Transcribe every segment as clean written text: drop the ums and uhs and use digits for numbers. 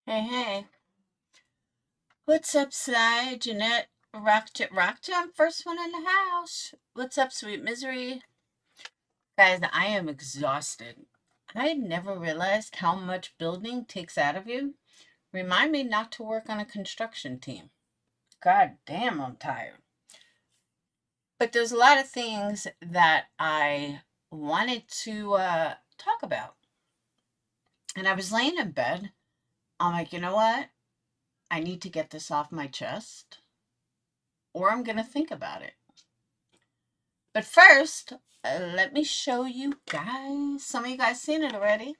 Hey, hey. What's up, Sly? Jeanette, Rocked I'm first one in the house. What's up, sweet misery? Guys, I am exhausted. I had never realized how much building takes out of you. Remind me not to work on a construction team. God damn, I'm tired. But there's a lot of things that I wanted to talk about. And I was laying in bed. I'm like, you know what? I need to get this off my chest, or I'm going to think about it. But first, let me show you guys. Some of you guys seen it already.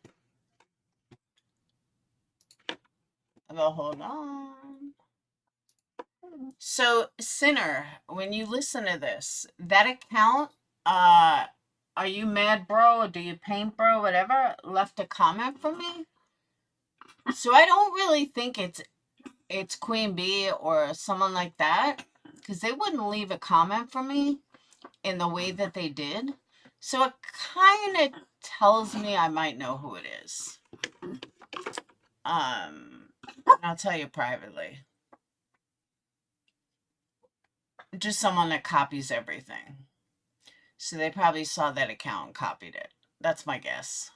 Well, hold on. So, Sinner, when you listen to this, that account, uh, are you mad, bro? Or do you paint, bro? Whatever, left a comment for me. So I don't really think it's Queen Bee or someone like that, because they wouldn't leave a comment for me in the way that they did. So it kind of tells me I might know who it is. I'll tell you privately. Just someone that copies everything. So they probably saw that account and copied it. That's my guess.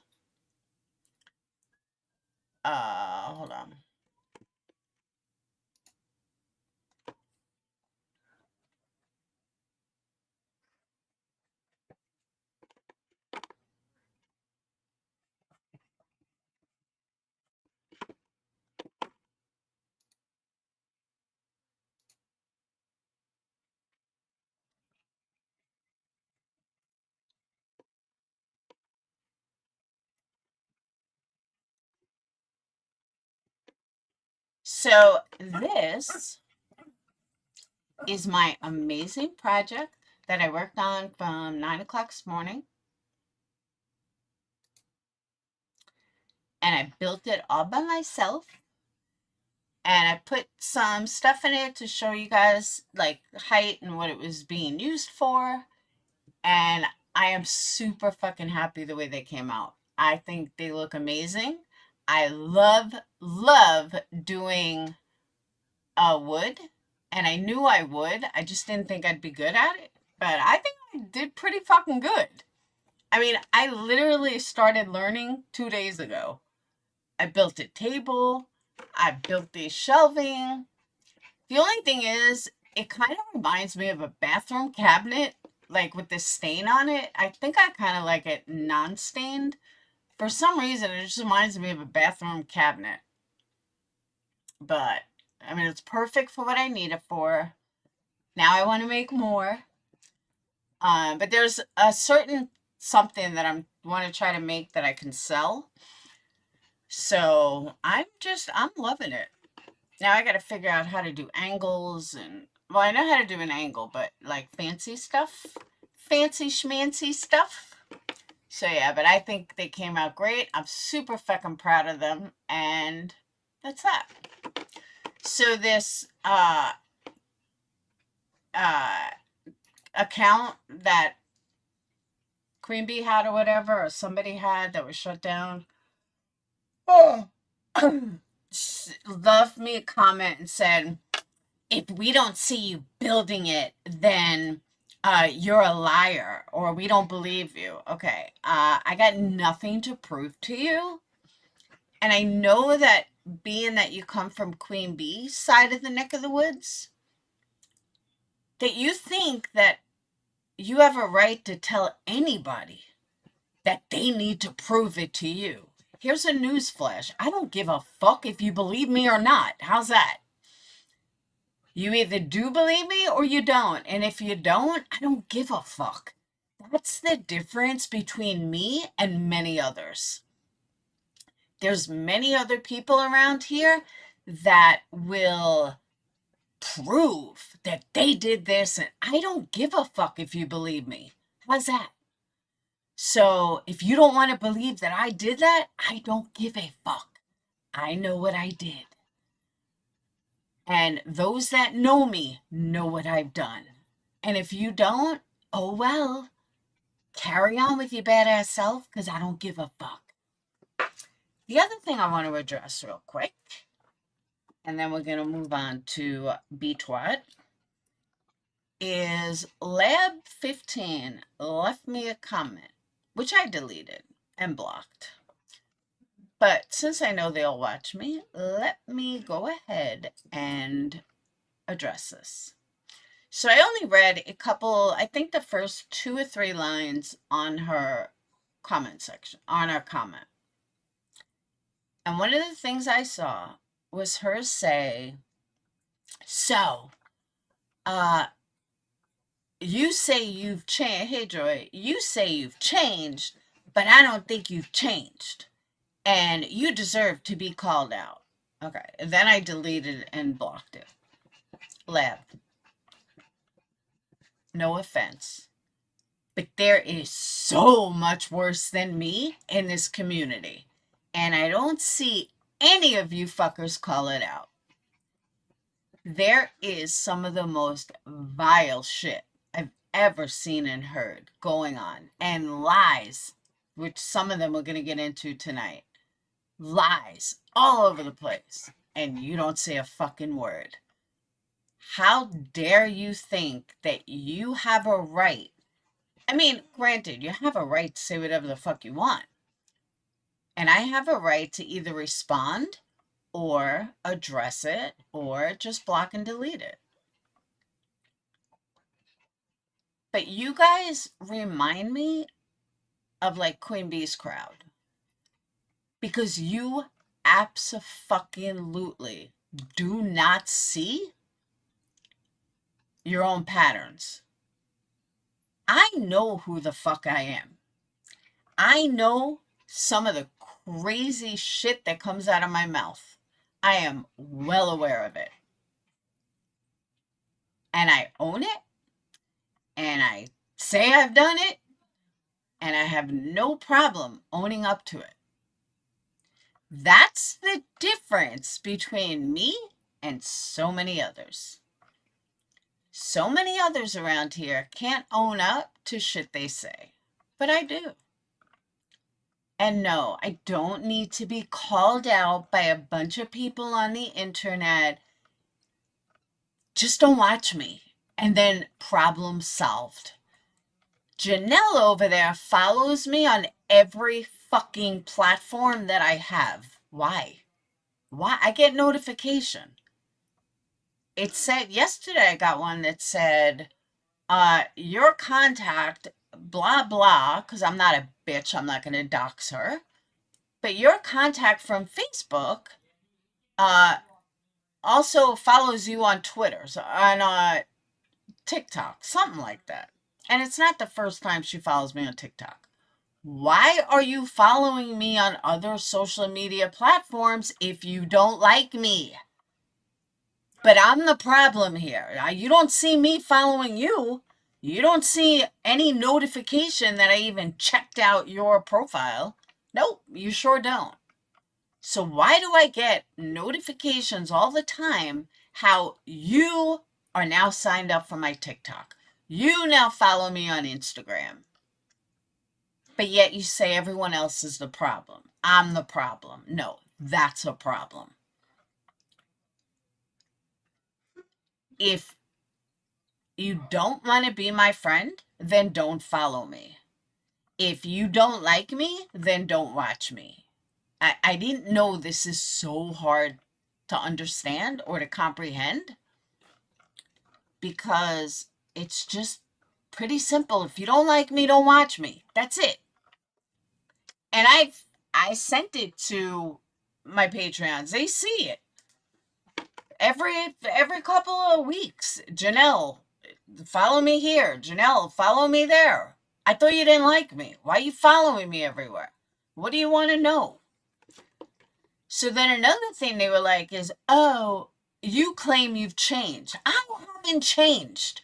Hold on. So this is my amazing project that I worked on from 9 o'clock this morning. And I built it all by myself. And I put some stuff in it to show you guys like height and what it was being used for. And I am super fucking happy the way they came out. I think they look amazing. I love doing wood, and I knew I would. I just didn't think I'd be good at it, but I think I did pretty fucking good. I mean, I literally started learning 2 days ago. I built a table. I built the shelving. The only thing is, it kind of reminds me of a bathroom cabinet, like with this stain on it. I think I kind of like it non-stained. For some reason, it just reminds me of a bathroom cabinet. But, I mean, it's perfect for what I need it for. Now I want to make more. But there's a certain something that I want to try to make that I can sell. So I'm loving it. Now I got to figure out how to do angles well, I know how to do an angle, but like fancy stuff, fancy schmancy stuff. So yeah, but I think they came out great. I'm super fucking proud of them, and that's that. So this account that Queen Bee had or whatever, or somebody had that was shut down, oh, left me a comment and said, if we don't see you building it, then you're a liar or we don't believe you. Okay, I got nothing to prove to you. And I know that being that you come from Queen Bee's side of the neck of the woods, that you think that you have a right to tell anybody that they need to prove it to you. Here's a news flash. I don't give a fuck if you believe me or not. How's that? You either do believe me or you don't. And if you don't, I don't give a fuck. That's the difference between me and many others. There's many other people around here that will prove that they did this, and I don't give a fuck if you believe me. How's that? So if you don't want to believe that I did that, I don't give a fuck. I know what I did. And those that know me know what I've done. And if you don't, oh well, carry on with your badass self because I don't give a fuck. The other thing I want to address real quick and then we're going to move on to B-Twat, is Lab 15 left me a comment, which I deleted and blocked. But since I know they'll watch me, let me go ahead and address this. So I only read a couple, I think the first 2 or 3 lines on her comment section, on her comment. And one of the things I saw was her say, so, you say you've changed, hey Joy, you say you've changed, but I don't think you've changed. And you deserve to be called out. Okay, then I deleted and blocked it. Lab, no offense, but there is so much worse than me in this community. And I don't see any of you fuckers call it out. There is some of the most vile shit I've ever seen and heard going on. And lies, which some of them we're going to get into tonight. Lies all over the place. And you don't say a fucking word. How dare you think that you have a right? I mean, granted, you have a right to say whatever the fuck you want. And I have a right to either respond or address it or just block and delete it. But you guys remind me of like Queen Bee's crowd. Because you abso-fucking-lutely do not see your own patterns. I know who the fuck I am. I know some of the crazy shit that comes out of my mouth. I am well aware of it. And I own it. And I say I've done it. And I have no problem owning up to it. That's the difference between me and so many others. So many others around here can't own up to shit they say. But I do. And no, I don't need to be called out by a bunch of people on the internet. Just don't watch me. And then problem solved. Janelle over there follows me on every fucking platform that I have. Why? Why? I get notification. It said, yesterday I got one that said, your contact, blah, blah, because I'm not a bitch, I'm not going to dox her. But your contact from Facebook also follows you on Twitter, on TikTok, something like that. And it's not the first time she follows me on TikTok. Why are you following me on other social media platforms if you don't like me? But I'm the problem here. You don't see me following you. You don't see any notification that I even checked out your profile. Nope, you sure don't. So why do I get notifications all the time how you are now signed up for my TikTok? You now follow me on Instagram. But yet you say everyone else is the problem. I'm the problem. No, that's a problem. If you don't want to be my friend, then don't follow me. If you don't like me, then don't watch me. I didn't know this is so hard to understand or to comprehend, because it's just pretty simple. If you don't like me, don't watch me. That's it. And I sent it to my Patreons. They see it every couple of weeks. Janelle, follow me here. Janelle, follow me there. I thought you didn't like me. Why are you following me everywhere? What do you want to know? So then another thing they were like is, oh, you claim you've changed. I haven't changed.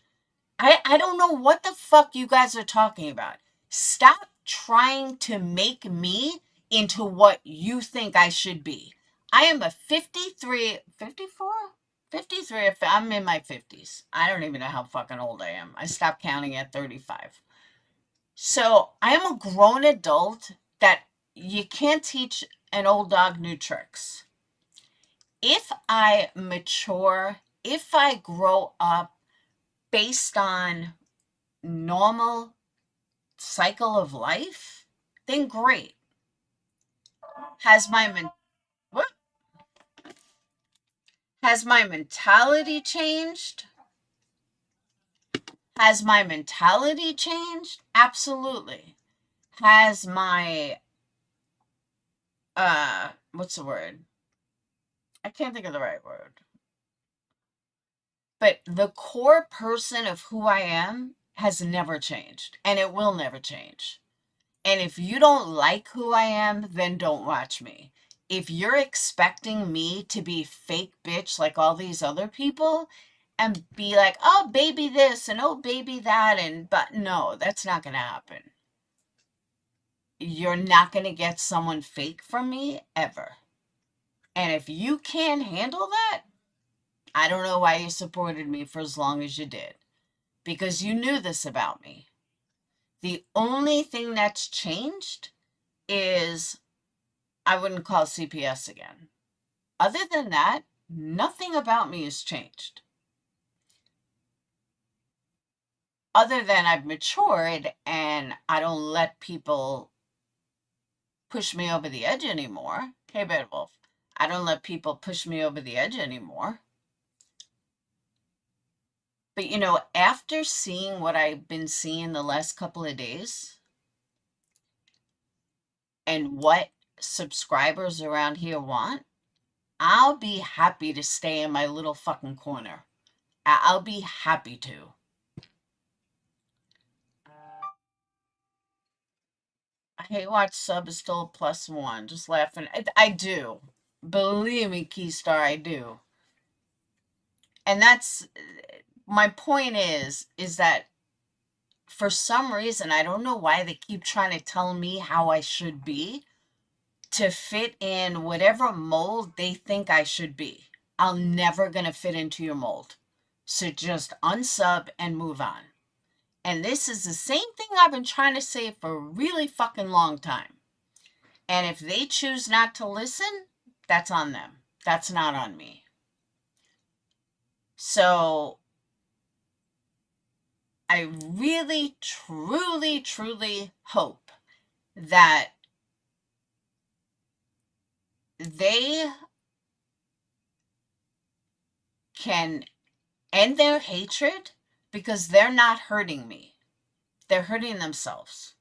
I don't know what the fuck you guys are talking about. Stop trying to make me into what you think I should be. I am a 53, 54? 53, I'm in my 50s. I don't even know how fucking old I am. I stopped counting at 35. So I am a grown adult that you can't teach an old dog new tricks. if I mature, if I grow up based on normal cycle of life, then great. Has my what? Has my mentality changed? Has my mentality changed? Absolutely. Has my what's the word? I can't think of the right word. But the core person of who I am has never changed, and it will never change. And if you don't like who I am, then don't watch me. If you're expecting me to be fake bitch like all these other people and be like, oh, baby this and oh, baby that, but no, that's not going to happen. You're not going to get someone fake from me ever. And if you can't handle that, I don't know why you supported me for as long as you did, because you knew this about me. The only thing that's changed is I wouldn't call CPS again. Other than that, nothing about me has changed. Other than I've matured and I don't let people push me over the edge anymore. Hey, Bad Wolf. I don't let people push me over the edge anymore. But you know, after seeing what I've been seeing the last couple of days and what subscribers around here want, I'll be happy to stay in my little fucking corner. I'll be happy to. I hate watch sub is still a +1. Just laughing. I do. Believe me, Keystar, I do. And that's my point is that for some reason, I don't know why they keep trying to tell me how I should be to fit in whatever mold they think I should be. I'm never going to fit into your mold. So just unsub and move on. And this is the same thing I've been trying to say for a really fucking long time. And if they choose not to listen, that's on them. That's not on me. So I really, truly, truly hope that they can end their hatred, because they're not hurting me. They're hurting themselves.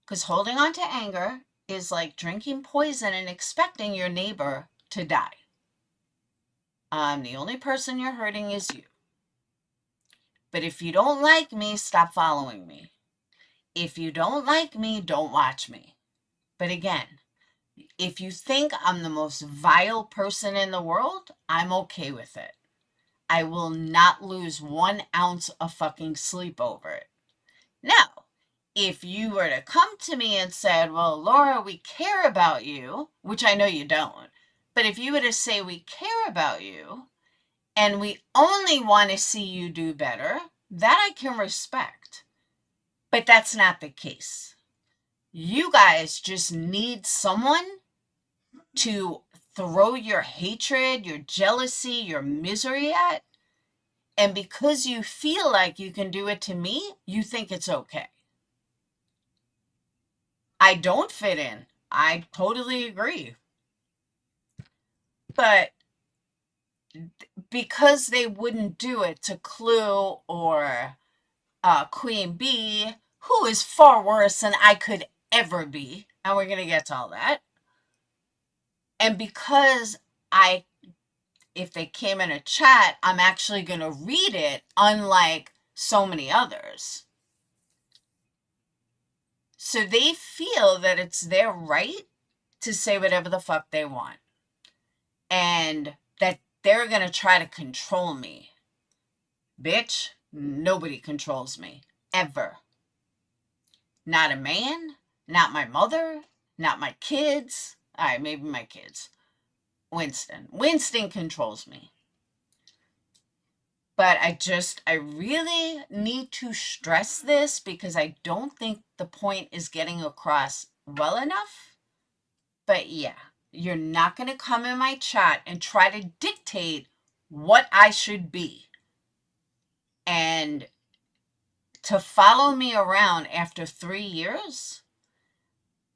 Because holding on to anger is like drinking poison and expecting your neighbor to die. The only person you're hurting is you. But if you don't like me, stop following me. If you don't like me, don't watch me. But again, if you think I'm the most vile person in the world, I'm okay with it. I will not lose 1 ounce of fucking sleep over it. Now, if you were to come to me and said, well, Laura, we care about you, which I know you don't, but if you were to say we care about you and we only want to see you do better, that I can respect. But that's not the case. You guys just need someone to throw your hatred, your jealousy, your misery at. And because you feel like you can do it to me, you think it's okay. I don't fit in. I totally agree. But because they wouldn't do it to Clue or Queen Bee, who is far worse than I could ever be, and we're going to get to all that. And because if they came in a chat, I'm actually going to read it, unlike so many others. So they feel that it's their right to say whatever the fuck they want. And that they're going to try to control me. Bitch, nobody controls me. Ever. Not a man, not my mother, not my kids. All right, maybe my kids. Winston. Winston controls me. But I really need to stress this because I don't think the point is getting across well enough. But yeah, you're not going to come in my chat and try to dictate what I should be. And to follow me around after 3 years,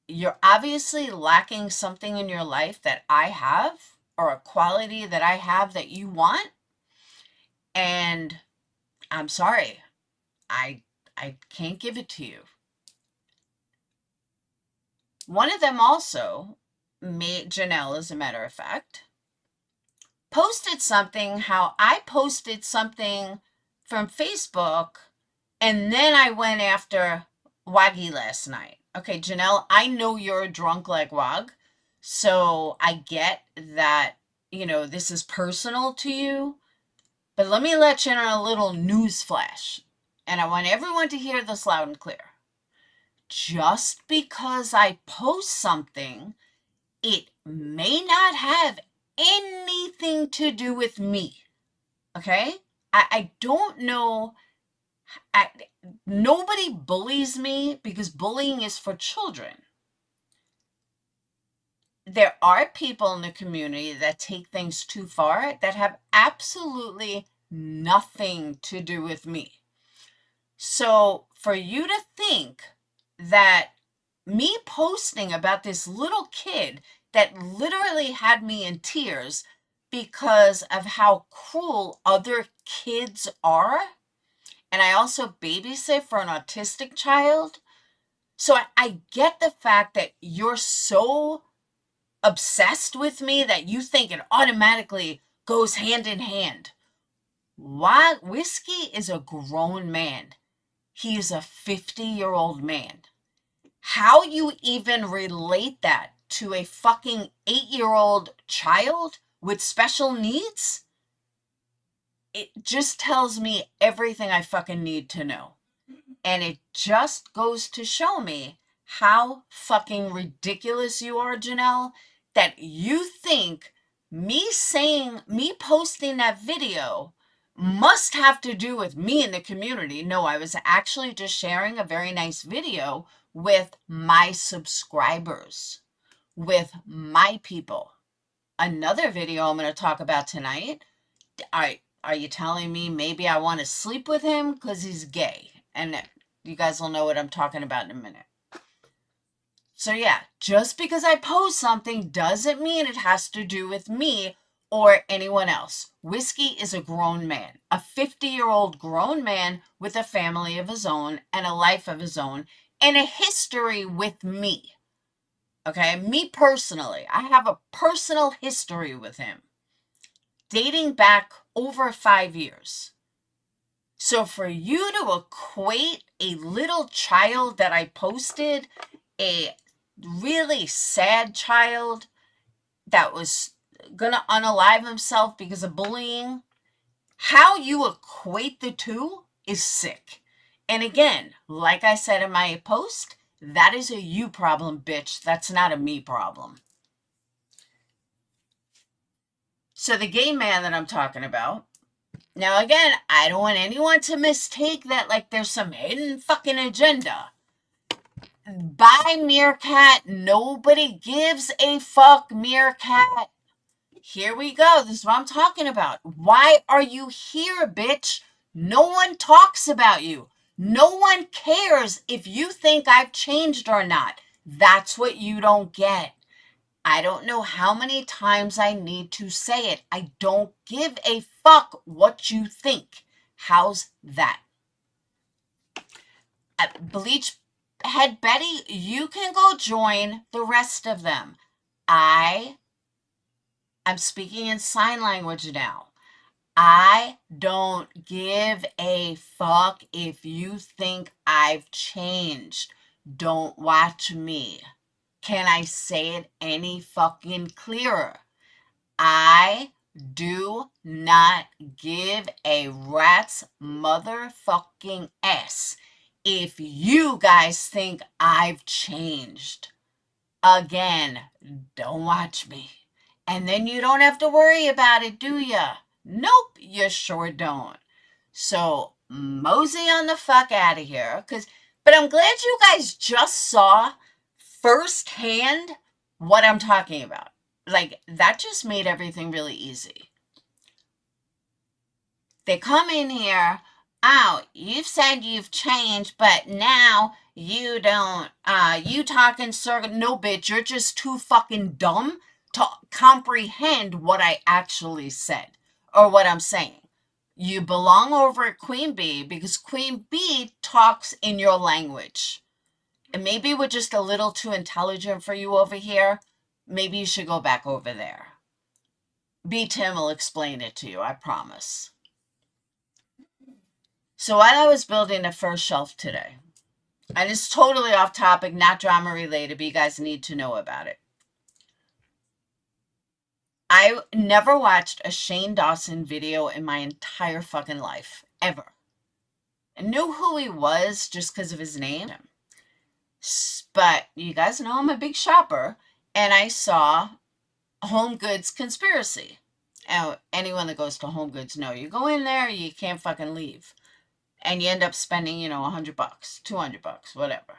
you're obviously lacking something in your life that I have, or a quality that I have that you want. And I'm sorry, I can't give it to you. One of them also, Janelle, as a matter of fact, posted something, how I posted something from Facebook, and then I went after Waggy last night. Okay, Janelle, I know you're a drunk like Wag, so I get that, you know, this is personal to you, but let me let you in on a little news flash, and I want everyone to hear this loud and clear. Just because I post something, it may not have anything to do with me. Okay? I don't know. Nobody bullies me because bullying is for children. There are people in the community that take things too far that have absolutely nothing to do with me. So for you to think that me posting about this little kid that literally had me in tears because of how cruel other kids are, and I also babysit for an autistic child, so I get the fact that you're so obsessed with me that you think it automatically goes hand in hand. Why? Whiskey is a grown man. He is a 50-year-old man. How you even relate that to a fucking 8-year-old child with special needs, it just tells me everything I fucking need to know. And it just goes to show me how fucking ridiculous you are, Janelle, that you think me posting that video must have to do with me in the community. No, I was actually just sharing a very nice video with my subscribers, with my people. Another video I'm going to talk about tonight. Are you telling me maybe I want to sleep with him because he's gay? And you guys will know what I'm talking about in a minute. So yeah, just because I post something doesn't mean it has to do with me or anyone else. Whiskey is a grown man, a 50-year-old grown man with a family of his own and a life of his own and a history with me. Okay, me personally, I have a personal history with him dating back over 5 years. So for you to equate a little child that I posted, a really sad child that was gonna unalive himself because of bullying, how you equate the two is sick. And again, like I said in my post, that is a you problem, bitch. That's not a me problem. So the gay man that I'm talking about, now again, I don't want anyone to mistake that like there's some hidden fucking agenda. Bye, Meerkat. Nobody gives a fuck, Meerkat. Here we go. This is what I'm talking about. Why are you here, bitch? No one talks about you. No one cares if you think I've changed or not. That's what you don't get. I don't know how many times I need to say it. I don't give a fuck what you think. How's that? Bleach Head Betty, you can go join the rest of them. I'm speaking in sign language now. I don't give a fuck if you think I've changed. Don't watch me. Can I say it any fucking clearer? I do not give a rat's motherfucking ass if you guys think I've changed. Again, don't watch me. And then you don't have to worry about it, do ya? Nope, you sure don't. So mosey on the fuck out of here. But I'm glad you guys just saw firsthand what I'm talking about. like, that just made everything really easy. They come in here, oh, you've said you've changed, but now you don't, you talk in circle. No, bitch, you're just too fucking dumb to comprehend what I actually said or what I'm saying. You belong over at Queen Bee because Queen Bee talks in your language. And maybe we're just a little too intelligent for you over here. Maybe you should go back over there. B. Tim will explain it to you, I promise. So while I was building the first shelf today, and it's totally off topic, not drama related, but you guys need to know about it. I never watched a Shane Dawson video in my entire fucking life, ever. I knew who he was just because of his name. But you guys know I'm a big shopper, and I saw HomeGoods Conspiracy. Anyone that goes to HomeGoods know you go in there, you can't fucking leave. And you end up spending, $100, $200, whatever.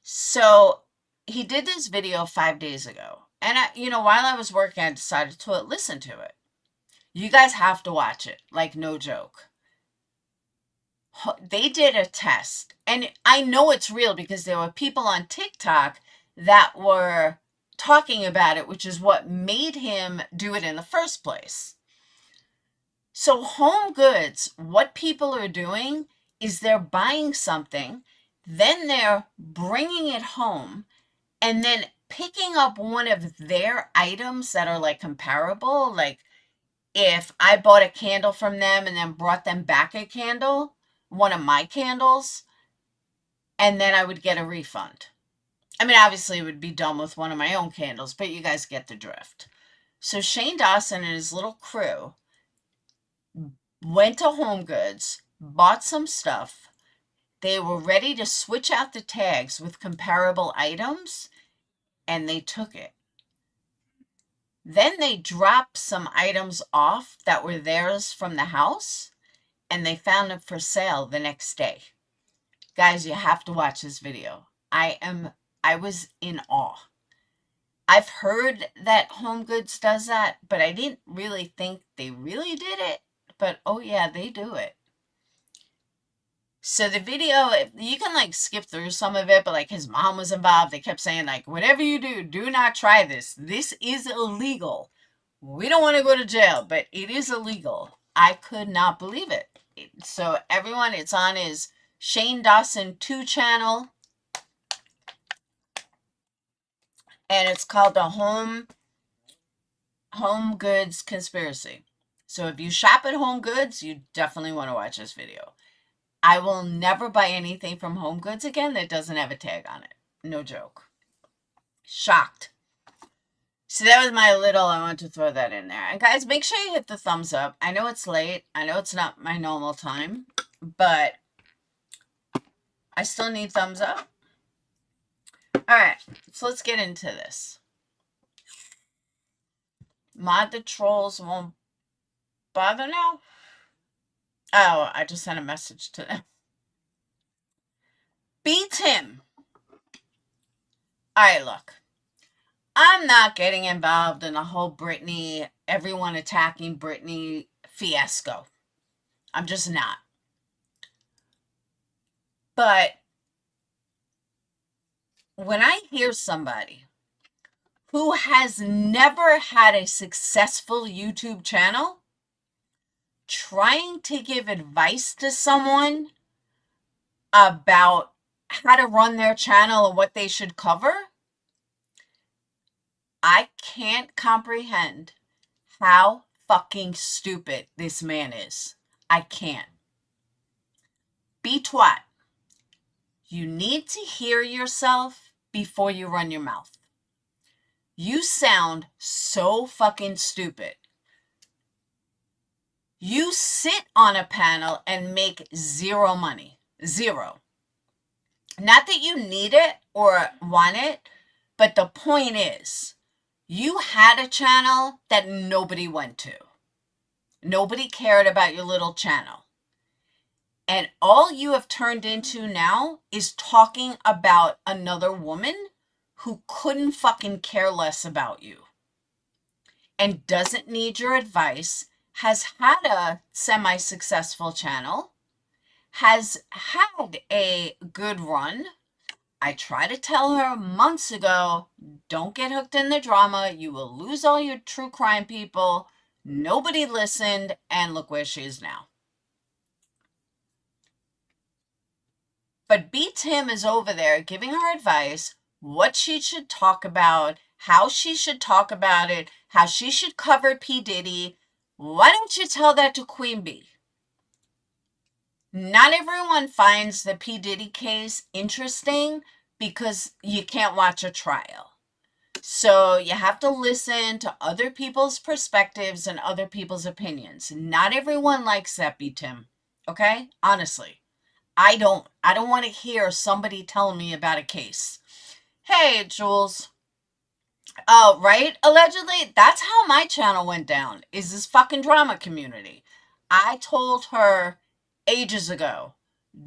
So he did this video 5 days ago. And, while I was working, I decided to listen to it. You guys have to watch it, like no joke. They did a test. And I know it's real because there were people on TikTok that were talking about it, which is what made him do it in the first place. So HomeGoods, what people are doing is they're buying something, then they're bringing it home, and then picking up one of their items that are like comparable. Like if I bought a candle from them and then brought them back a candle, one of my candles, and then I would get a refund. I mean, obviously it would be done with one of my own candles, but you guys get the drift. So Shane Dawson and his little crew went to HomeGoods, bought some stuff. They were ready to switch out the tags with comparable items, and they took it. Then they dropped some items off that were theirs from the house, and they found them for sale the next day. Guys, you have to watch this video. I was in awe. I've heard that HomeGoods does that, but I didn't really think they really did it. But oh yeah, they do it. So the video, you can like skip through some of it, but like his mom was involved. They kept saying like, whatever you do, do not try this. This is illegal. We don't want to go to jail, but it is illegal. I could not believe it. So everyone, it's on his Shane Dawson 2 channel. And it's called the HomeGoods Conspiracy. So if you shop at HomeGoods, you definitely want to watch this video. I will never buy anything from HomeGoods again that doesn't have a tag on it. No joke. Shocked. So that was my little, I want to throw that in there. And guys, make sure you hit the thumbs up. I know it's late. I know it's not my normal time, but I still need thumbs up. All right, so let's get into this. Mod the trolls won't bother now? Oh, I just sent a message to them. B. Tim. All right, look. I'm not getting involved in the whole Brittney, everyone attacking Brittney fiasco. I'm just not. But when I hear somebody who has never had a successful YouTube channel trying to give advice to someone about how to run their channel and what they should cover, I can't comprehend how fucking stupid this man is. I can't. B-Twat, you need to hear yourself before you run your mouth. You sound so fucking stupid. You sit on a panel and make zero money. Zero. Not that you need it or want it, but the point is, you had a channel that nobody went to. Nobody cared about your little channel. And all you have turned into now is talking about another woman who couldn't fucking care less about you. and doesn't need your advice, has had a semi-successful channel, has had a good run. I tried to tell her months ago, don't get hooked in the drama. You will lose all your true crime people. Nobody listened, and look where she is now. But B. Tim is over there giving her advice, what she should talk about, how she should talk about it, how she should cover P. Diddy. Why don't you tell that to Queen B? Not everyone finds the P. Diddy case interesting because you can't watch a trial. So you have to listen to other people's perspectives and other people's opinions. Not everyone likes that, B. Tim. Okay? Honestly. I don't want to hear somebody telling me about a case. Hey, Jules. Oh, right? Allegedly, that's how my channel went down, is this fucking drama community. I told her ages ago,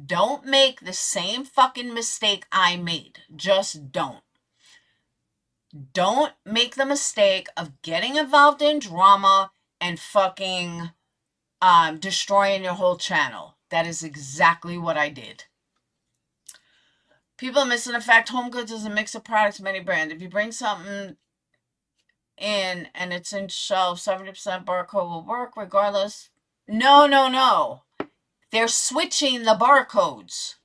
don't make the same fucking mistake I made. Just don't. Don't make the mistake of getting involved in drama and fucking destroying your whole channel. That is exactly what I did. People are missing the fact HomeGoods is a mix of products, many brands. If you bring something in and it's in shelf, 70% barcode will work regardless. No. They're switching the barcodes.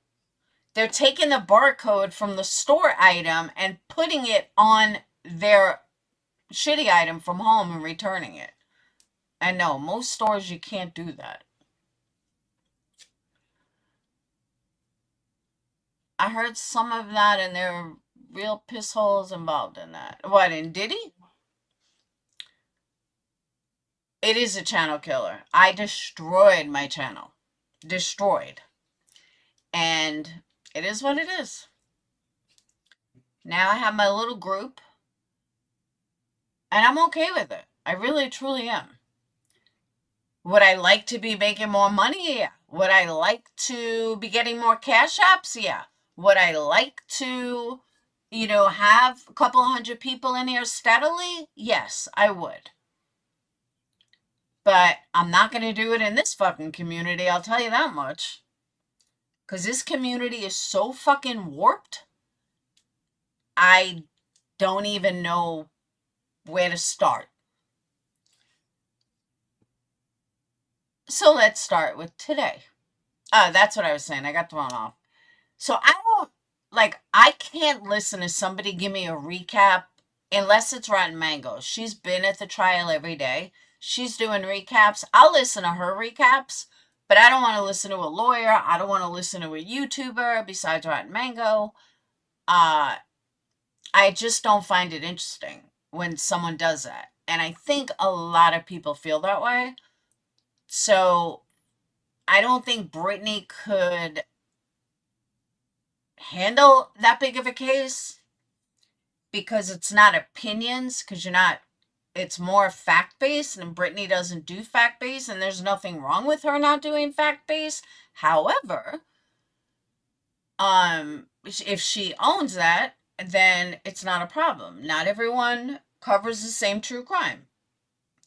They're taking the barcode from the store item and putting it on their shitty item from home and returning it. And no, most stores you can't do that. I heard some of that and there are real piss holes involved in that. What, in Diddy? It is a channel killer. I destroyed my channel. Destroyed. And it is what it is. Now I have my little group. And I'm okay with it. I really, truly am. Would I like to be making more money? Yeah. Would I like to be getting more cash apps? Yeah. Would I like to, have a couple hundred people in here steadily? Yes, I would. But I'm not going to do it in this fucking community, I'll tell you that much. Because this community is so fucking warped, I don't even know where to start. So let's start with today. Oh, that's what I was saying. I got thrown off. So I can't listen to somebody give me a recap unless it's Rotten Mango. She's been at the trial every day. She's doing recaps. I'll listen to her recaps, but I don't want to listen to a lawyer. I don't want to listen to a YouTuber besides Rotten Mango. I just don't find it interesting when someone does that. And I think a lot of people feel that way. So I don't think Brittney could handle that big of a case because it's not opinions, because it's more fact-based, and Brittney doesn't do fact-based, and there's nothing wrong with her not doing fact-based. However, if she owns that, then it's not a problem. Not everyone covers the same true crime.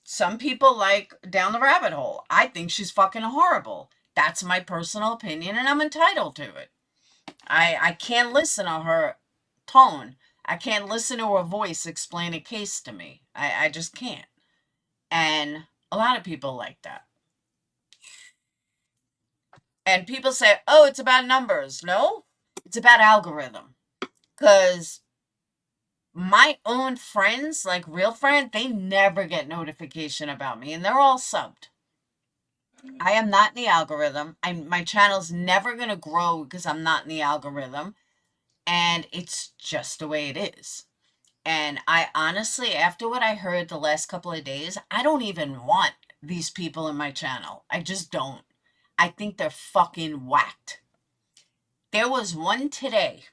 Some people like down the rabbit hole. I think she's fucking horrible. That's my personal opinion, and I'm entitled to it. I can't listen to her tone. I can't listen to her voice explain a case to me. I just can't. And a lot of people like that. And people say, oh, it's about numbers. No, it's about algorithm. Because my own friends, like real friends, they never get notification about me. And they're all subbed. I am not in the algorithm. My channel's never going to grow because I'm not in the algorithm. And it's just the way it is. And I honestly, after what I heard the last couple of days, I don't even want these people in my channel. I just don't. I think they're fucking whacked. There was one today.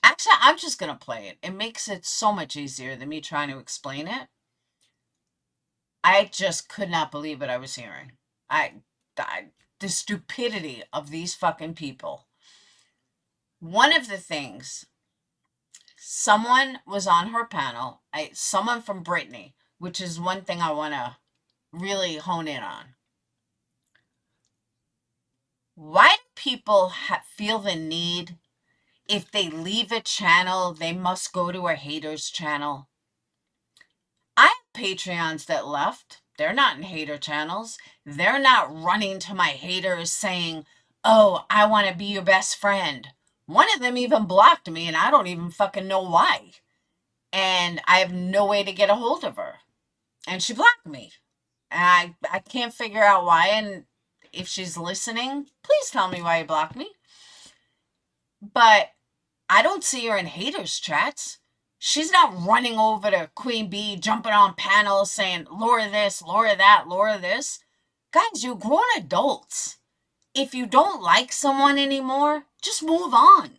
Actually, I'm just going to play it. It makes it so much easier than me trying to explain it. I just could not believe what I was hearing. The stupidity of these fucking people. One of the things, someone was on her panel, someone from Brittney, which is one thing I want to really hone in on. Why do people feel the need, if they leave a channel, they must go to a hater's channel? I have Patreons that left. They're not in hater channels. They're not running to my haters saying, oh, I want to be your best friend. One of them even blocked me, and I don't even fucking know why. And I have no way to get a hold of her. And she blocked me. And I can't figure out why. And if she's listening, please tell me why you blocked me. But I don't see her in haters chats. She's not running over to Queen Bee, jumping on panels saying, Laura this, Laura that, Laura this. Guys, you're grown adults. If you don't like someone anymore, just move on.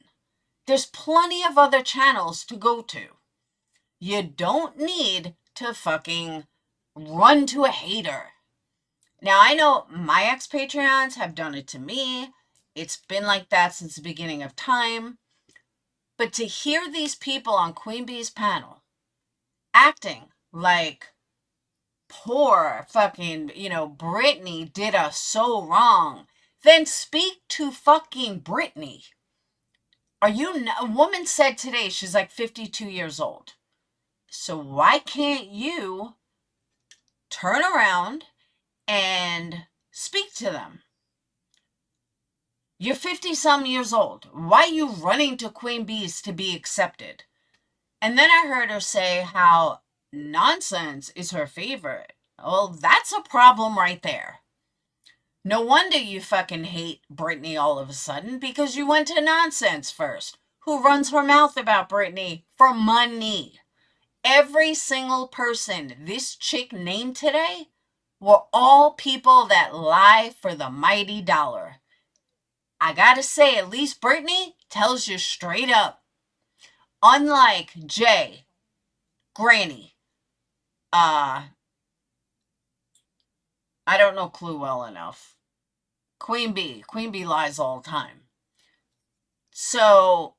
There's plenty of other channels to go to. You don't need to fucking run to a hater. Now, I know my ex-Patreons have done it to me. It's been like that since the beginning of time. But to hear these people on Queen Bee's panel acting like poor fucking, Brittney did us so wrong, then speak to fucking Brittney. A woman said today she's like 52 years old. So why can't you turn around and speak to them? You're 50-some years old. Why are you running to Queen Bees to be accepted? And then I heard her say how nonsense is her favorite. Well, that's a problem right there. No wonder you fucking hate Brittney all of a sudden, because you went to nonsense first, who runs her mouth about Brittney for money. Every single person this chick named today were all people that lie for the mighty dollar. I gotta say, at least Brittney tells you straight up. Unlike Jay, Granny, I don't know Clue well enough. Queen Bee lies all the time. So,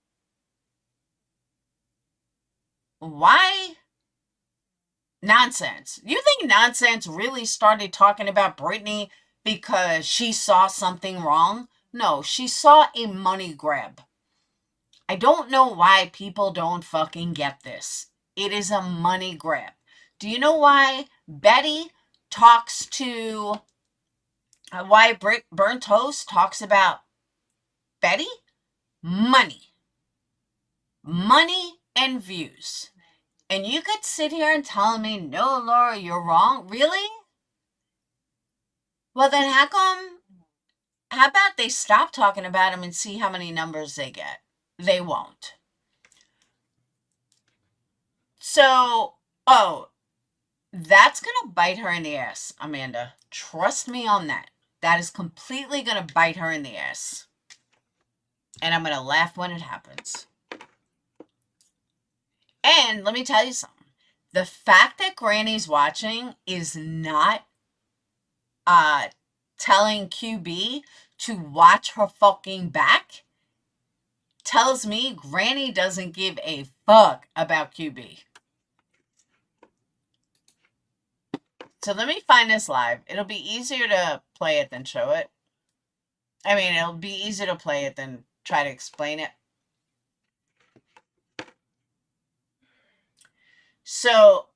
why nonsense? You think nonsense really started talking about Brittney because she saw something wrong? No, she saw a money grab. I don't know why people don't fucking get this. It is a money grab. Do you know why Betty talks to, why Burnt Toast talks about Betty? Money. Money and views. And you could sit here and tell me, no, Laura, you're wrong. Really? Well, then how about they stop talking about him and see how many numbers they get? They won't. So, that's going to bite her in the ass, Amanda. Trust me on that. That is completely going to bite her in the ass. And I'm going to laugh when it happens. And let me tell you something. The fact that Granny's watching is not telling QB to watch her fucking back tells me Granny doesn't give a fuck about QB. So let me find this live. It'll be easier to play it than show it. I mean, it'll be easier to play it than try to explain it. So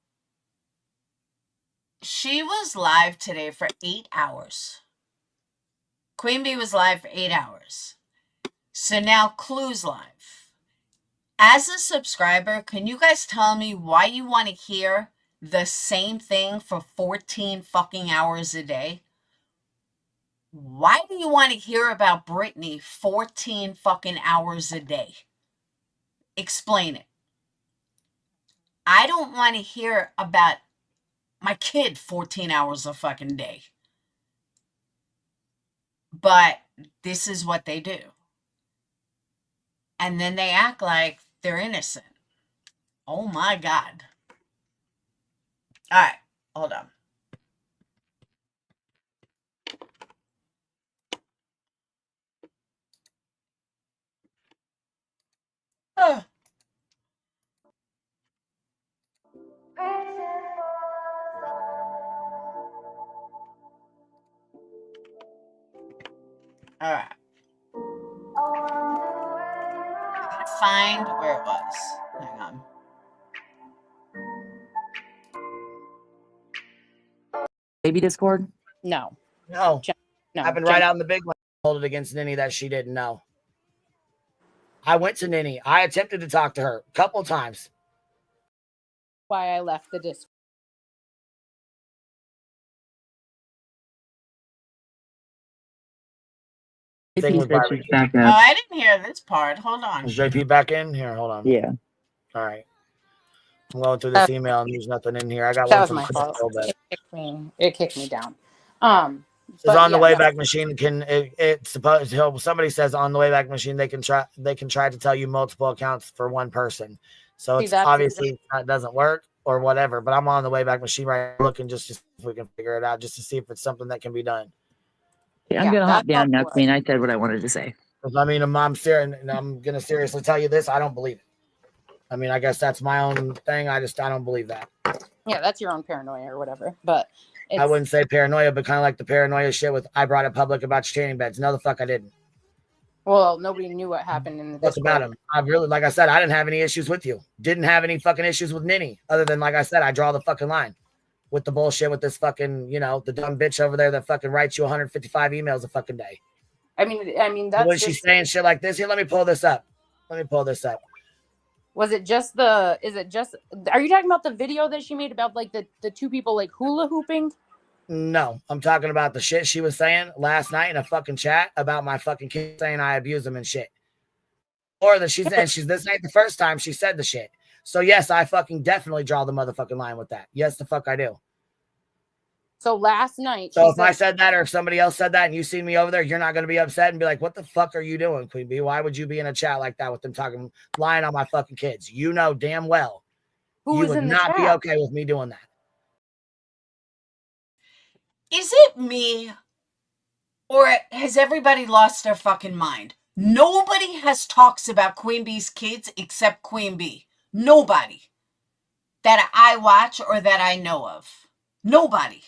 she was live today for 8 hours. Queen Bee was live for 8 hours. So now Clue's live. As a subscriber, can you guys tell me why you want to hear the same thing for 14 fucking hours a day? Why do you want to hear about Brittney 14 fucking hours a day? Explain it. I don't want to hear about my kid 14 hours a fucking day. But this is what they do. And then they act like they're innocent. Oh my God. All right, hold on. All right. I gotta find where it was. Hang on. Baby Discord? No. No. No. I've been right out in the big one. Hold it against Ninny that she didn't know. I went to Ninny. I attempted to talk to her a couple times. Why I left the Discord. Thing JP said she's back Oh, up. I didn't hear this part. Hold on. Is JP back in? Here, hold on. Yeah. All right. I'm going through this email and there's nothing in here. I got That one was from my fault. Crystal. It kicked me down. It's on the Wayback Machine. Somebody says on the Wayback Machine they can try to tell you multiple accounts for one person. So it's obviously that doesn't work or whatever. But I'm on the Wayback Machine right now looking just to see if we can figure it out, just to see if it's something that can be done. Yeah, I'm gonna hop down now, Queen. I said what I wanted to say. I mean, I'm serious, and I'm gonna seriously tell you this. I don't believe it. I mean, I guess that's my own thing. I don't believe that. Yeah, that's your own paranoia or whatever. But I wouldn't say paranoia, but kind of like the paranoia shit with I brought it public about your tanning beds. No, the fuck I didn't. Well, nobody knew what happened in the What's about him? I really, like I said, I didn't have any issues with you. Didn't have any fucking issues with Ninny, other than, like I said, I draw the fucking line with the bullshit with this fucking, the dumb bitch over there that fucking writes you 155 emails a fucking day. I mean, that's when she's saying shit like this. Here, let me pull this up. Was it just are you talking about the video that she made about like the two people like hula hooping? No, I'm talking about the shit she was saying last night in a fucking chat about my fucking kids saying I abuse them and shit. Or that this ain't the first time she said the shit. So yes, I fucking definitely draw the motherfucking line with that. Yes, the fuck I do. So last night. So if I said that or if somebody else said that and you see me over there, you're not going to be upset and be like, what the fuck are you doing, Queen Bee? Why would you be in a chat like that with them lying on my fucking kids? You know damn well you would not be okay with me doing that. Is it me or has everybody lost their fucking mind? Nobody has talks about Queen Bee's kids except Queen Bee. Nobody that I watch or that I know of. Nobody.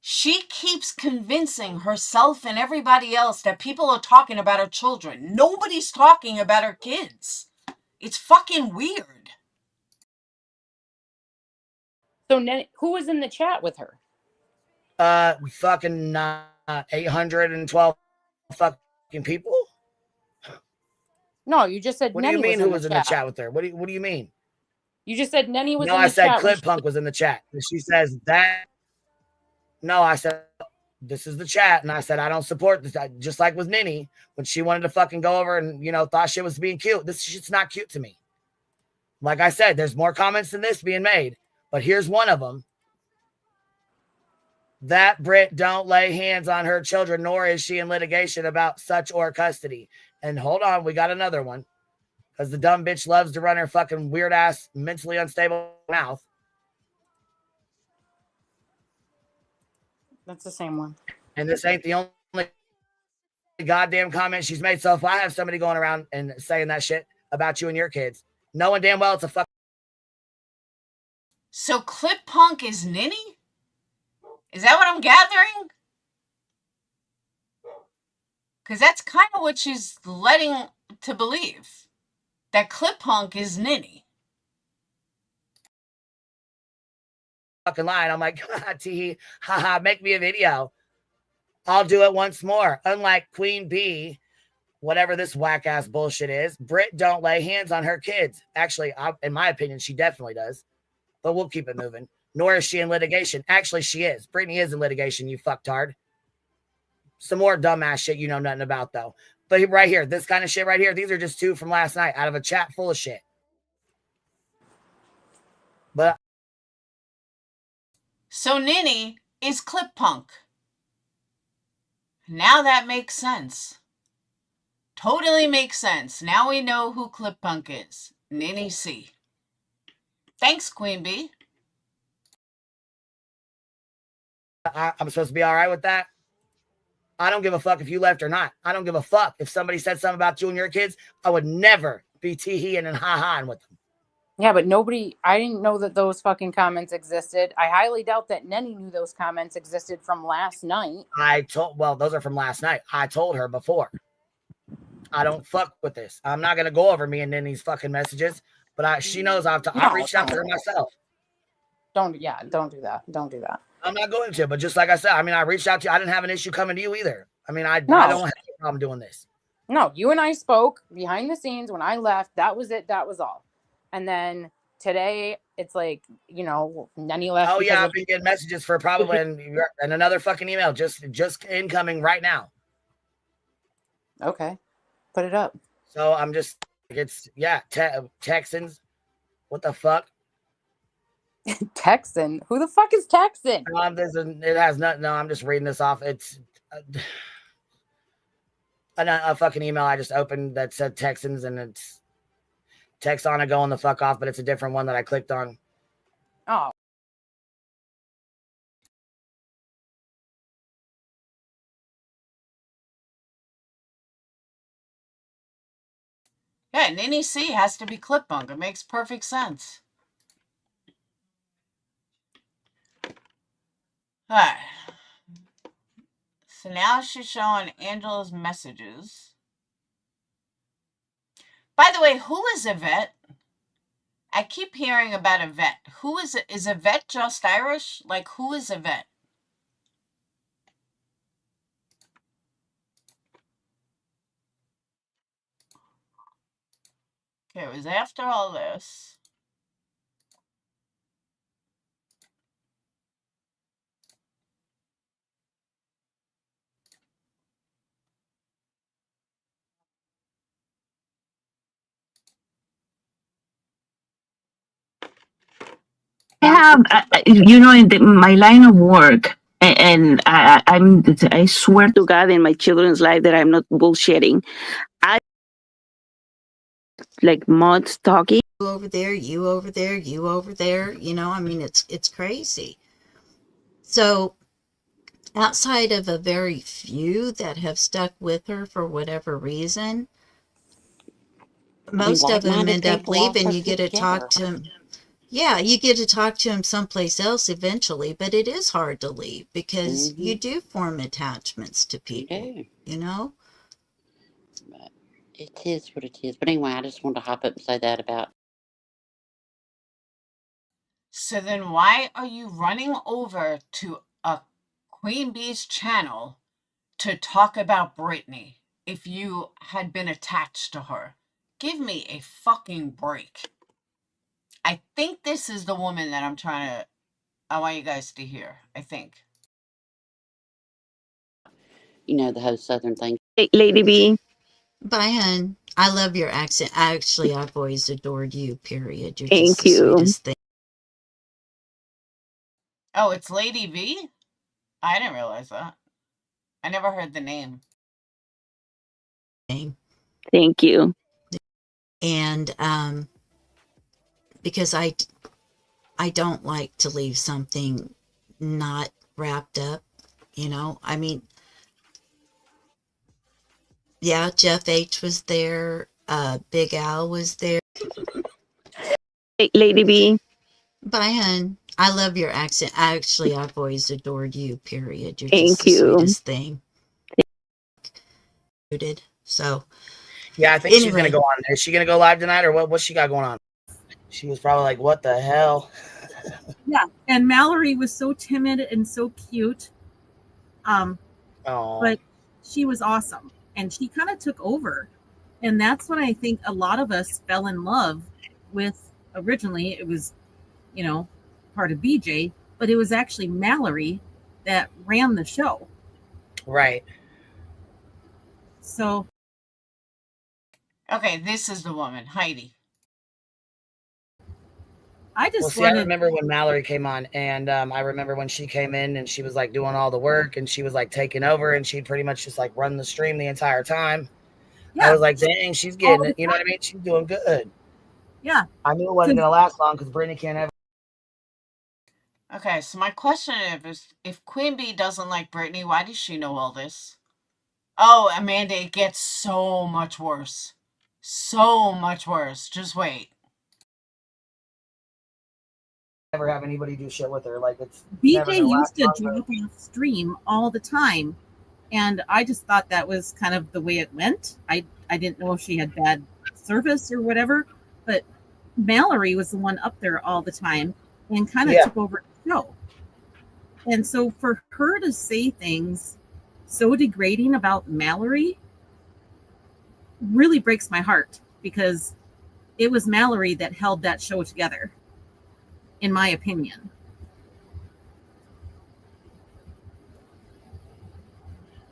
She keeps convincing herself and everybody else that people are talking about her children. Nobody's talking about her kids. It's fucking weird. So who was in the chat with her? Fucking 812 fucking people. No, you just said. What do you mean? Who was in the chat with her? What do you mean? You just said Nenny was. No, in the chat. I said Clip Punk was in the chat. And she says that. No, I said this is the chat, and I said I don't support this. Just like with Ninny, when she wanted to fucking go over and thought shit was being cute. This shit's not cute to me. Like I said, there's more comments than this being made, but here's one of them. That Britt don't lay hands on her children, nor is she in litigation about such or custody. And hold on, we got another one. Because the dumb bitch loves to run her fucking weird ass, mentally unstable mouth. That's the same one. And this ain't the only goddamn comment she's made. So if I have somebody going around and saying that shit about you and your kids, knowing damn well it's a fuck. So Clip Punk is Ninny? Is that what I'm gathering? Because that's kind of what she's letting to believe. That Clip Punk is Ninny. Fucking line. I'm like, tee, haha, make me a video. I'll do it once more. Unlike Queen Bee, whatever this whack ass bullshit is, Britt don't lay hands on her kids. Actually, in my opinion, she definitely does. But we'll keep it moving. Nor is she in litigation. Actually, she is. Brittney is in litigation, you fucktard. Some more dumbass shit you know nothing about, though. But right here, this kind of shit right here, these are just two from last night out of a chat full of shit. But so Ninny is Clip Punk. Now that makes sense. Totally makes sense. Now we know who Clip Punk is. Ninny C. Thanks, Queen Bee. I'm supposed to be all right with that. I don't give a fuck if you left or not. I don't give a fuck if somebody said something about you and your kids. I would never be tee-heeing and ha-haing with them. Yeah, but I didn't know that those fucking comments existed. I highly doubt that Nenny knew those comments existed from last night. Well, those are from last night. I told her before. I don't fuck with this. I'm not going to go over me and Nenny's fucking messages, but she knows I reached out to her myself. Don't do that. Don't do that. I'm not going to, but just like I said, I mean, I reached out to you. I didn't have an issue coming to you either. I mean, I don't have a problem doing this. No, you and I spoke behind the scenes when I left. That was it. That was all. And then today, it's like, Nenny left. Oh, yeah, I've been getting messages for probably and another fucking email just incoming right now. Okay. Put it up. So I'm just, Texans. What the fuck? Texan? Who the fuck is Texan? It has nothing. No, I'm just reading this off. It's a fucking email I just opened that said Texans, and it's text on it going the fuck off, but it's a different one that I clicked on. Oh. Yeah, Nini C has to be clip-bunk. It makes perfect sense. All right. So now she's showing Angela's messages. By the way, who is Yvette? I keep hearing about Yvette. Who is it? Is Yvette just Irish? Like, who is Yvette? Okay, it was after all this. I have, in my line of work, and I swear to God in my children's life that I'm not bullshitting. I like mods talking. You over there, you over there, you over there. I mean, it's crazy. So outside of a very few that have stuck with her for whatever reason, most of them end up leaving. You get to talk to them. Yeah, you get to talk to them someplace else eventually, but it is hard to leave because you do form attachments to people, But it is what it is. But anyway, I just wanted to hop up and say that about. So then why are you running over to a Queen Bee's channel to talk about Brittney if you had been attached to her? Give me a fucking break. I think this is the woman that I want you guys to hear, I think. The whole Southern thing. Lady B. Bye, hun. I love your accent. Actually, I've always adored you, period. You're Thank just the you. sweetest thing. Oh, it's Lady V? I didn't realize that. I never heard the name. Thank you. And because I don't like to leave something not wrapped up, I mean, yeah, Jeff H was there, Big Al was there. Lady B. Bye, hun. I love your accent. Actually, I've always adored you, period. You're Thank just the you. sweetest thing. So yeah, I think she's gonna go on. Is she gonna go live tonight, or what's she got going on? She was probably like, what the hell? Yeah, and Mallory was so timid and so cute. But she was awesome, and she kind of took over, and that's what I think a lot of us fell in love with. Originally, it was, part of BJ, but it was actually Mallory that ran the show. Right. So. Okay, this is the woman, Heidi. I remember when Mallory came on, and I remember when she came in and she was like doing all the work and she was like taking over, and she'd pretty much just like run the stream the entire time. Yeah. I was like, dang, she's getting it. You know what I mean? She's doing good. Yeah. I knew it wasn't going to last long because Brittney can't ever. Okay, so my question is, if Queen Bee doesn't like Brittney, why does she know all this? Oh, Amanda, it gets so much worse. So much worse. Just wait. never have anybody do shit with her. Like, it's never BJ gonna used last to longer. drop off stream all the time, and I just thought that was kind of the way it went. I didn't know if she had bad service or whatever, but Mallory was the one up there all the time and kind of took over the show. And so for her to say things so degrading about Mallory really breaks my heart, because it was Mallory that held that show together, in my opinion.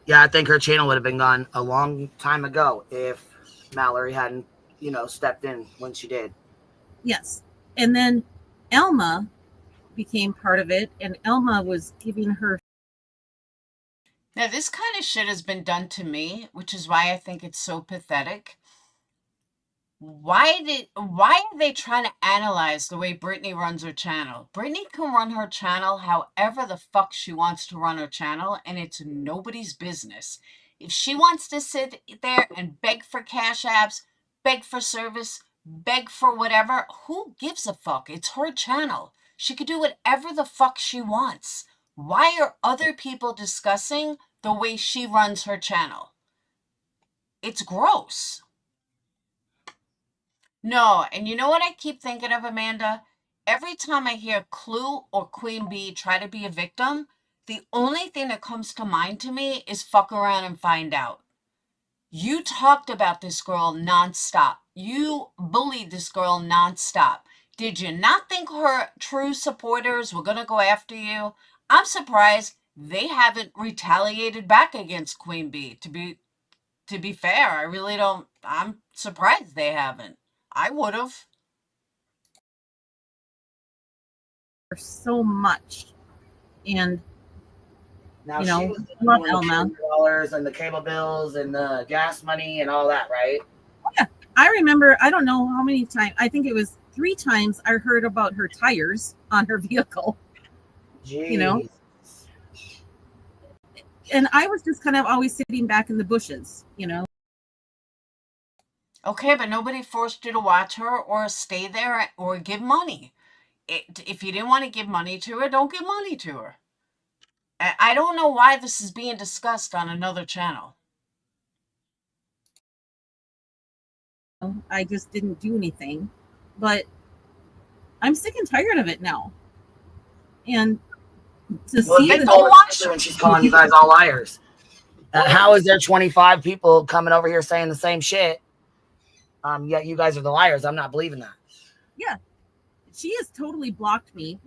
Yeah, I think her channel would have been gone a long time ago if Mallory hadn't, stepped in when she did. Yes. And then Elma became part of it, and Elma was giving her. Now, this kind of shit has been done to me, which is why I think it's so pathetic. Why are they trying to analyze the way Brittney runs her channel? Brittney can run her channel however the fuck she wants to run her channel, and it's nobody's business. If she wants to sit there and beg for cash apps, beg for service, beg for whatever, who gives a fuck? It's her channel. She could do whatever the fuck she wants. Why are other people discussing the way she runs her channel? It's gross. No, and you know what I keep thinking of, Amanda? Every time I hear Clue or Queen Bee try to be a victim, the only thing that comes to mind to me is fuck around and find out. You talked about this girl nonstop. You bullied this girl nonstop. Did you not think her true supporters were going to go after you? I'm surprised they haven't retaliated back against Queen Bee. To be fair, I really don't. I'm surprised they haven't. I would have. So much. And Now, she was love doing Elma. the dollars and the cable bills and the gas money and all that, right? Yeah, I remember, I don't know how many times, I think it was 3 times I heard about her tires on her vehicle. Jeez. And I was just kind of always sitting back in the bushes, Okay, but nobody forced you to watch her or stay there or give money. If you didn't want to give money to her, don't give money to her. I don't know why this is being discussed on another channel. I just didn't do anything. But I'm sick and tired of it now. And to see Then don't watch when she's calling you guys all liars. How is there 25 people coming over here saying the same shit? Yet you guys are the liars. I'm not believing that. Yeah. She has totally blocked me.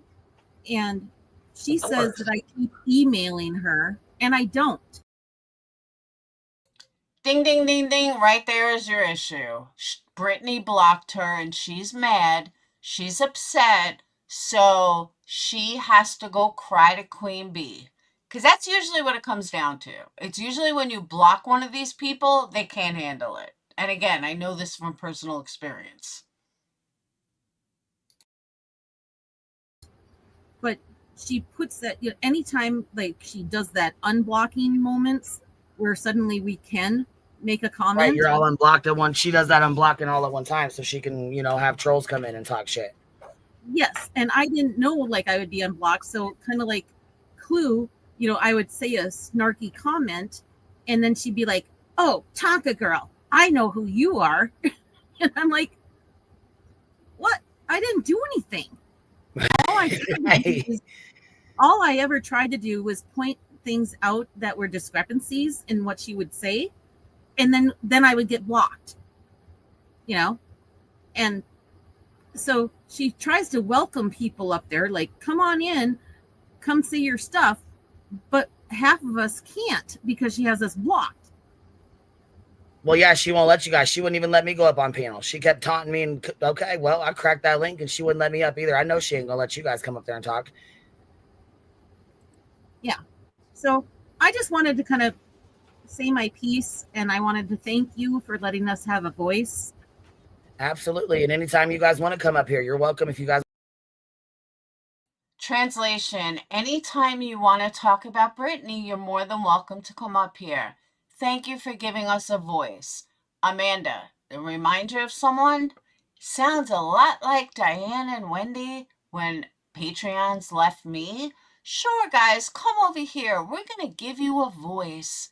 And she says that I keep emailing her, and I don't. Ding, ding, ding, ding. Right there is your issue. Brittney blocked her, and she's mad. She's upset. So she has to go cry to Queen Bee. Because that's usually what it comes down to. It's usually when you block one of these people, they can't handle it. And again, I know this from personal experience. But she puts that, anytime like she does that unblocking moments where suddenly we can make a comment. Right, you're all unblocked at once. She does that unblocking all at one time so she can, have trolls come in and talk shit. Yes, and I didn't know like I would be unblocked. So kind of like Clue, I would say a snarky comment, and then she'd be like, "Oh, Tonka girl, I know who you are," and I'm like, "What? I didn't do anything." All I ever tried to do was point things out that were discrepancies in what she would say, and then I would get blocked, and so she tries to welcome people up there, like, come on in, come see your stuff, but half of us can't because she has us blocked. Well, yeah, she won't let you guys. She wouldn't even let me go up on panel. She kept taunting me, and okay, well, I cracked that link, and she wouldn't let me up either. I know she ain't gonna let you guys come up there and talk. Yeah. So I just wanted to kind of say my piece, and I wanted to thank you for letting us have a voice. Absolutely. And anytime you guys want to come up here, you're welcome. If you guys. Translation, anytime you want to talk about Brittney, you're more than welcome to come up here. Thank you for giving us a voice. Amanda, a reminder of someone sounds a lot like Diane and Wendy when Patreons left me. Sure, guys, come over here. We're going to give you a voice.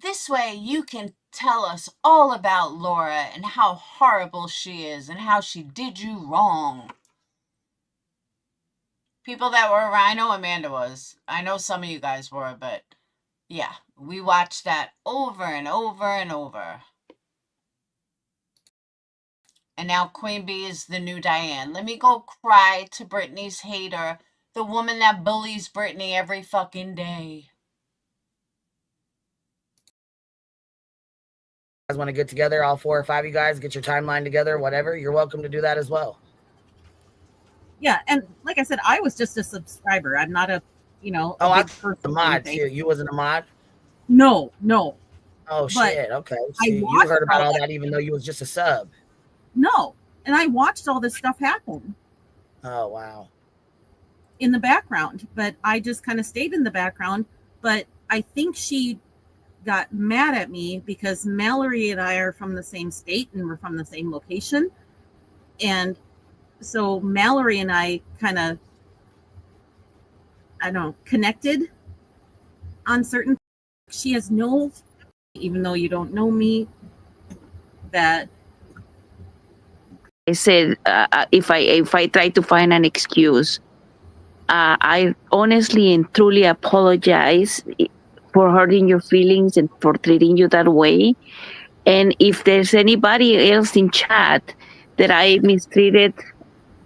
This way you can tell us all about Laura and how horrible she is and how she did you wrong. People that were around, I know Amanda was. I know some of you guys were, but yeah, we watched that over and over and over. And now Queen Bee is the new Diane. Let me go cry to Brittney's hater, the woman that bullies Brittney every fucking day. You guys want to get together, all 4 or 5 of you guys, get your timeline together, whatever, you're welcome to do that as well. Yeah, and like I said, I was just a subscriber. I'm not a, you know, Oh, a I big person a or mod anything. too. You wasn't a mod? No. Oh, But shit. Okay. So you watched heard about all all that. that even though you was just a sub. No, and I watched all this stuff happen Oh, wow. in the background, but I just kind of stayed in the background. But I think she got mad at me because Mallory and I are from the same state and we're from the same location. And so Mallory and I kind of, I don't know, connected on certain. She has no, even though you don't know me, that I said if I try to find an excuse, I honestly and truly apologize for hurting your feelings and for treating you that way. And if there's anybody else in chat that I mistreated,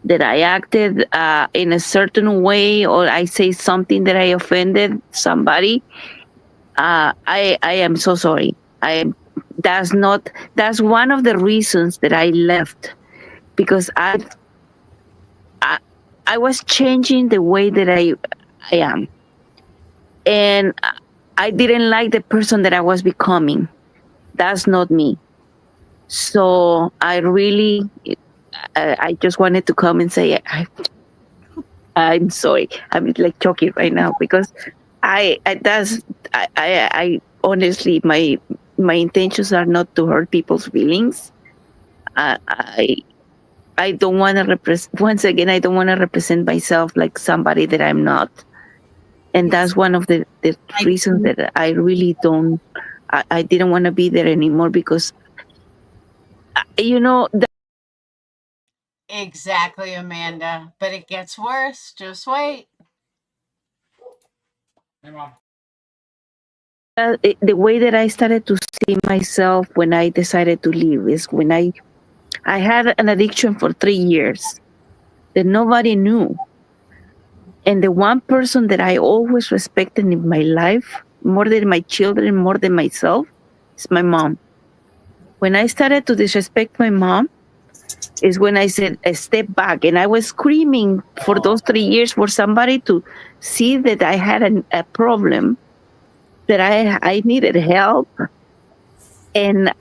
that I acted in a certain way, or I say something that I offended somebody, I am so sorry. That's one of the reasons that I left, because I was changing the way that I am, and I didn't like the person that I was becoming. That's not me. So I really, I just wanted to come and say I'm sorry. I'm like choking right now because I honestly, my intentions are not to hurt people's feelings. I don't want to represent, once again, I don't want to represent myself like somebody that I'm not. And yes, that's one of the reasons that I really don't, I didn't want to be there anymore because, you know, Exactly, Amanda. But it gets worse. Just wait. Hey, Mom. the way that I started to see myself when I decided to leave is when I had an addiction for 3 years that nobody knew. And the one person that I always respected in my life, more than my children, more than myself, is my mom. When I started to disrespect my mom, is when I said, step back. And I was screaming for those 3 years for somebody to see that I had a problem, that I needed help. And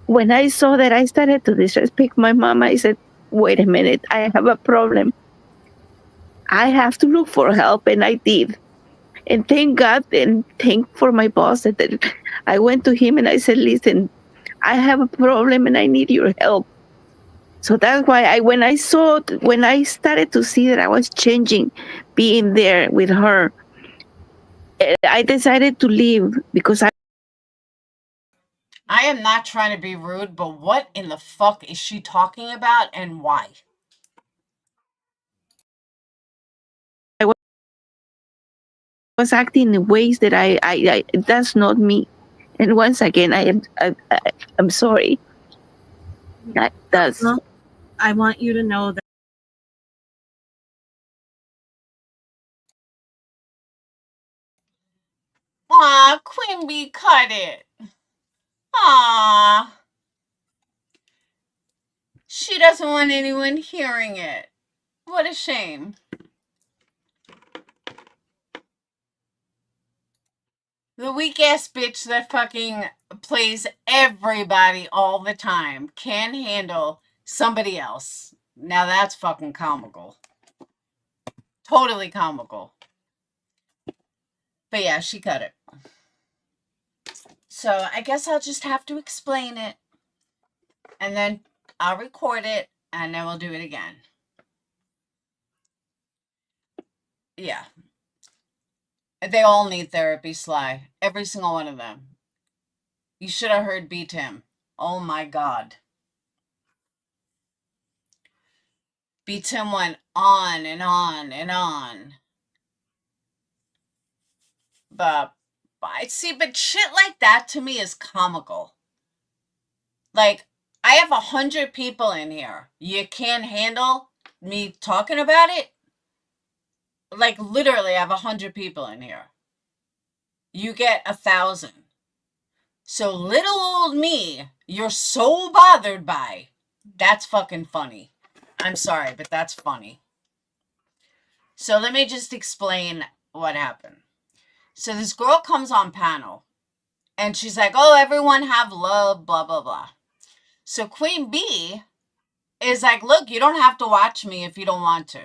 when I saw that I started to disrespect my mom, I said, wait a minute, I have a problem. I have to look for help. And I did. And thank God and thank for my boss that I went to him and I said, listen, I have a problem and I need your help. So that's why when I started to see that I was changing, being there with her, I decided to leave because I am not trying to be rude, but what in the fuck is she talking about and why? I was acting in ways that I that's not me. And once again, I'm sorry. That's I want you to know that Aw, Queen Bee, cut it. Aw. She doesn't want anyone hearing it. What a shame. The weak ass bitch that fucking plays everybody all the time can handle somebody else. Now that's fucking comical. Totally comical. But yeah, she cut it. So I guess I'll just have to explain it. And then I'll record it and then we'll do it again. Yeah. They all need therapy, Sly. Every single one of them. You should have heard B Tim. Oh my God. B Tim went on and on and on. But I see, but shit like that to me is comical. Like, I have 100 people in here. You can't handle me talking about it? Like, literally, I have 100 people in here. You get 1,000. So little old me, you're so bothered by. That's fucking funny. I'm sorry, but that's funny. So let me just explain what happened. So this girl comes on panel, and she's like, oh, everyone have love, blah, blah, blah. So Queen B is like, look, you don't have to watch me if you don't want to.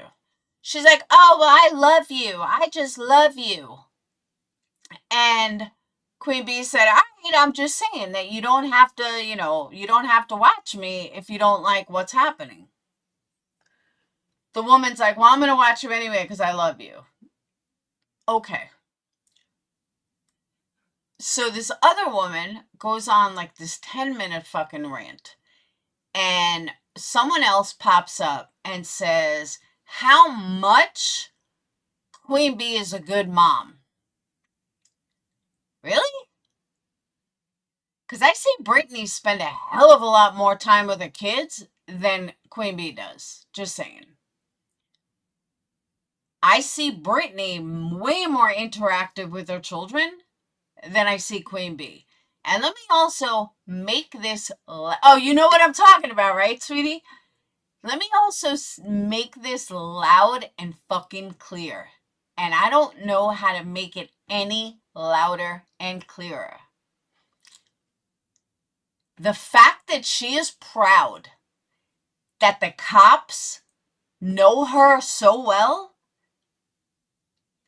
She's like, oh, well, I love you. I just love you. And Queen B said, all right, I'm just saying that you don't have to, you don't have to watch me if you don't like what's happening. The woman's like, well, I'm going to watch you anyway because I love you. Okay. So this other woman goes on like this 10-minute fucking rant. And someone else pops up and says how much Queen B is a good mom. Really? Because I see Brittney spend a hell of a lot more time with her kids than Queen B does. Just saying. I see Brittney way more interactive with her children than I see Queen B. And let me also make this... Oh, you know what I'm talking about, right, sweetie? Let me also make this loud and fucking clear. And I don't know how to make it any louder and clearer. The fact that she is proud that the cops know her so well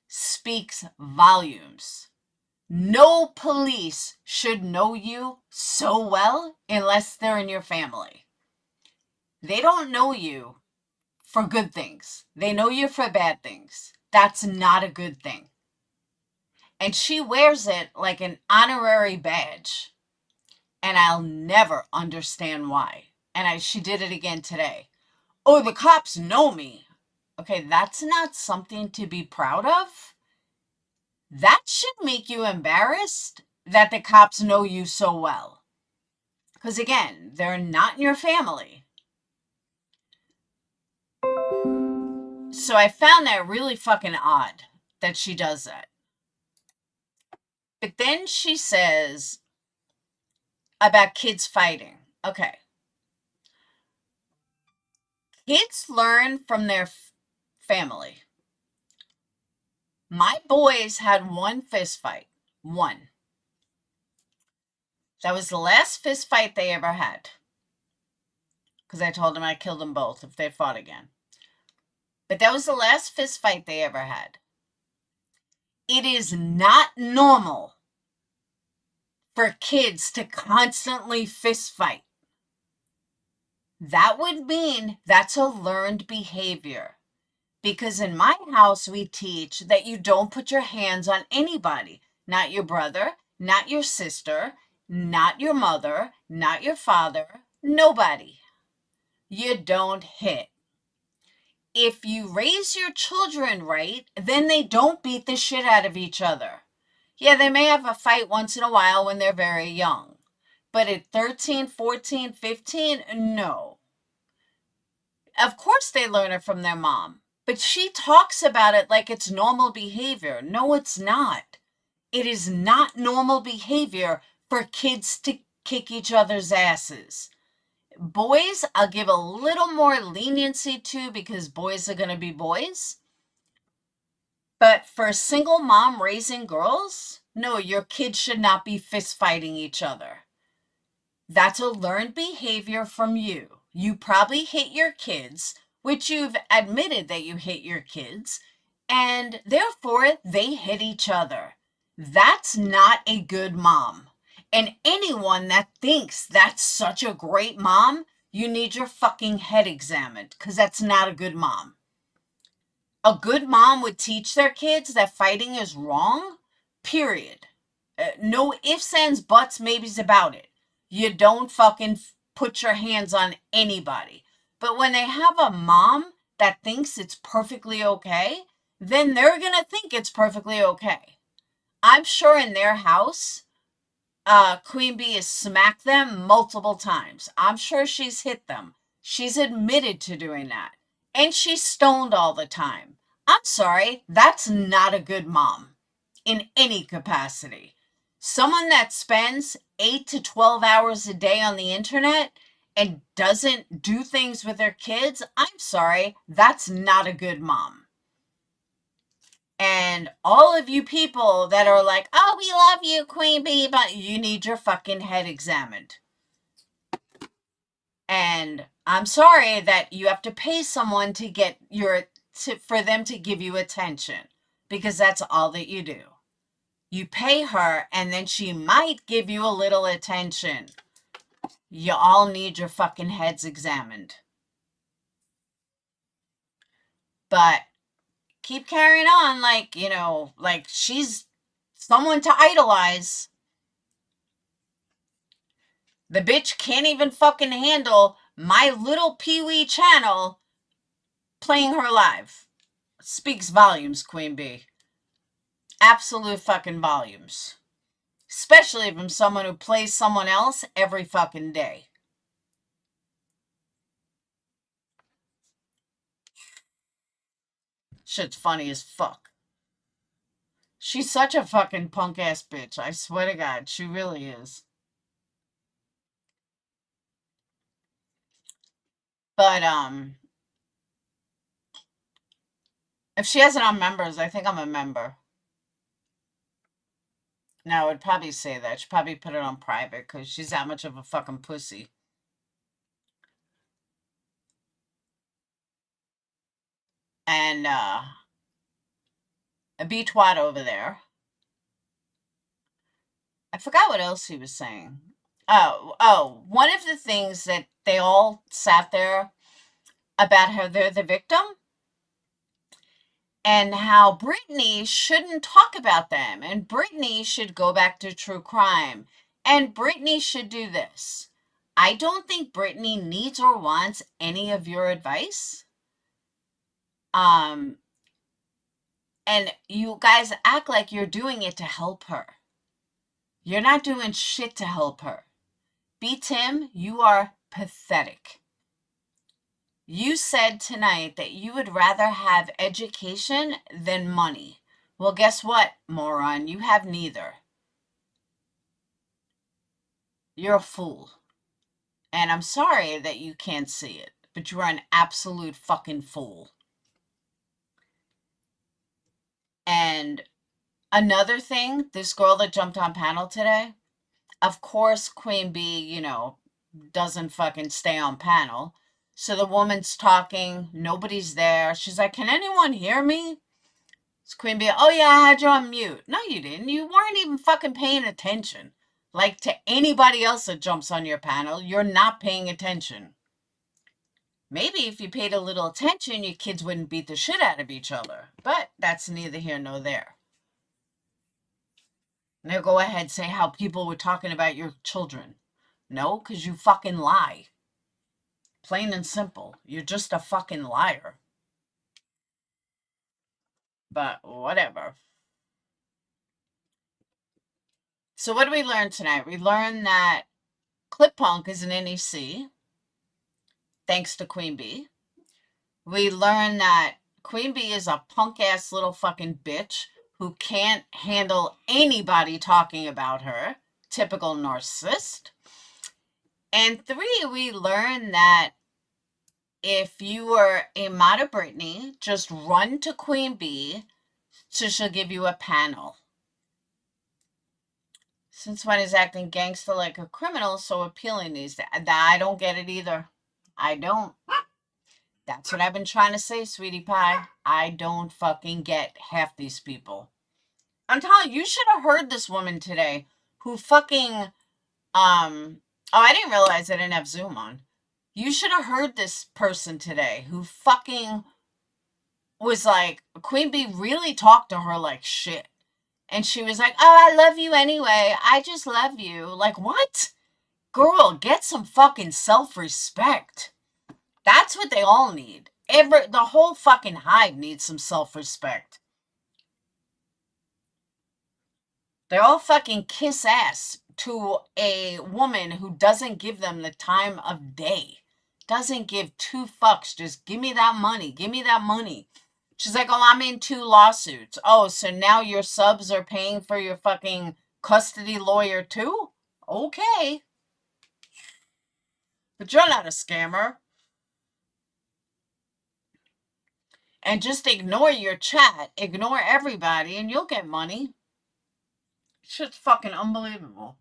speaks volumes. No police should know you so well unless they're in your family. They don't know you for good things. They know you for bad things. That's not a good thing. And she wears it like an honorary badge. And I'll never understand why. And she did it again today. Oh, the cops know me. Okay, that's not something to be proud of. That should make you embarrassed that the cops know you so well. Because again, they're not in your family. So I found that really fucking odd that she does that. But then she says about kids fighting. Okay. Kids learn from their family. My boys had one fist fight. One. That was the last fist fight they ever had. Because I told them I'd kill them both if they fought again. But that was the last fist fight they ever had. It is not normal for kids to constantly fist fight. That would mean that's a learned behavior. Because in my house, we teach that you don't put your hands on anybody. Not your brother, not your sister, not your mother, not your father, nobody. You don't hit. If you raise your children right, then they don't beat the shit out of each other. Yeah, they may have a fight once in a while when they're very young. But at 13, 14, 15, no. Of course they learn it from their mom. But she talks about it like it's normal behavior. No, it's not. It is not normal behavior for kids to kick each other's asses. Boys, I'll give a little more leniency to because boys are going to be boys. But for a single mom raising girls, no, your kids should not be fist fighting each other. That's a learned behavior from you. You probably hit your kids, which you've admitted that you hit your kids, and therefore they hit each other. That's not a good mom. And anyone that thinks that's such a great mom, you need your fucking head examined, because that's not a good mom. A good mom would teach their kids that fighting is wrong, period. No ifs, ands, buts, maybes about it. You don't fucking put your hands on anybody. But when they have a mom that thinks it's perfectly okay, then they're going to think it's perfectly okay. I'm sure in their house, Queen Bee has smacked them multiple times. I'm sure she's hit them. She's admitted to doing that. And she's stoned all the time. I'm sorry, that's not a good mom in any capacity. Someone that spends 8 to 12 hours a day on the internet and doesn't do things with their kids, I'm sorry, that's not a good mom. And all of you people that are like, oh, we love you, Queen Bee, but you need your fucking head examined. And I'm sorry that you have to pay someone to get for them to give you attention, because that's all that you do. You pay her and then she might give you a little attention. You all need your fucking heads examined. But keep carrying on like, like she's someone to idolize. The bitch can't even fucking handle my little peewee channel playing her live. Speaks volumes, Queen Bee. Absolute fucking volumes. Especially from someone who plays someone else every fucking day. Shit's funny as fuck. She's such a fucking punk ass bitch. I swear to God, she really is. But, if she has it on members, I think I'm a member. No, I would probably say that. She'd probably put it on private because she's that much of a fucking pussy. And, a B-Twat over there. I forgot what else he was saying. Oh, one of the things that they all sat there about how they're the victim and how Brittney shouldn't talk about them and Brittney should go back to true crime and Brittney should do this. I don't think Brittney needs or wants any of your advice. And you guys act like you're doing it to help her. You're not doing shit to help her. B-Tim, you are pathetic. You said tonight that you would rather have education than money. Well, guess what, moron? You have neither. You're a fool. And I'm sorry that you can't see it, but you are an absolute fucking fool. And another thing, this girl that jumped on panel today, of course, Queen Bee, doesn't fucking stay on panel. So the woman's talking, nobody's there. She's like, can anyone hear me? It's Queen Bee, oh yeah, I had you on mute. No, you didn't. You weren't even fucking paying attention. Like to anybody else that jumps on your panel, you're not paying attention. Maybe if you paid a little attention, your kids wouldn't beat the shit out of each other. But that's neither here nor there. Now go ahead, say how people were talking about your children. No, because you fucking lie. Plain and simple. You're just a fucking liar. But whatever. So what did we learn tonight? We learned that Clip Punk is an NEC. Thanks to Queen Bee. We learned that Queen Bee is a punk-ass little fucking bitch who can't handle anybody talking about her. Typical narcissist. And 3, we learned that if you were a mod of Brittney, just run to Queen Bee so she'll give you a panel. Since when is acting gangster like a criminal so appealing these days? I don't get it either. I don't. That's what I've been trying to say, sweetie pie. I don't fucking get half these people. I'm telling you, you should have heard this woman today who fucking, oh, I didn't realize I didn't have Zoom on. You should have heard this person today who fucking was like, Queen Bee really talked to her like shit. And she was like, oh, I love you anyway. I just love you. Like, what? Girl, get some fucking self-respect. That's what they all need. The whole fucking hive needs some self-respect. They all fucking kiss ass to a woman who doesn't give them the time of day. Doesn't give two fucks. Just give me that money. Give me that money. She's like, oh, I'm in 2 lawsuits. Oh, so now your subs are paying for your fucking custody lawyer too? Okay. But you're not a scammer. And just ignore your chat. Ignore everybody and you'll get money. Shit's fucking unbelievable.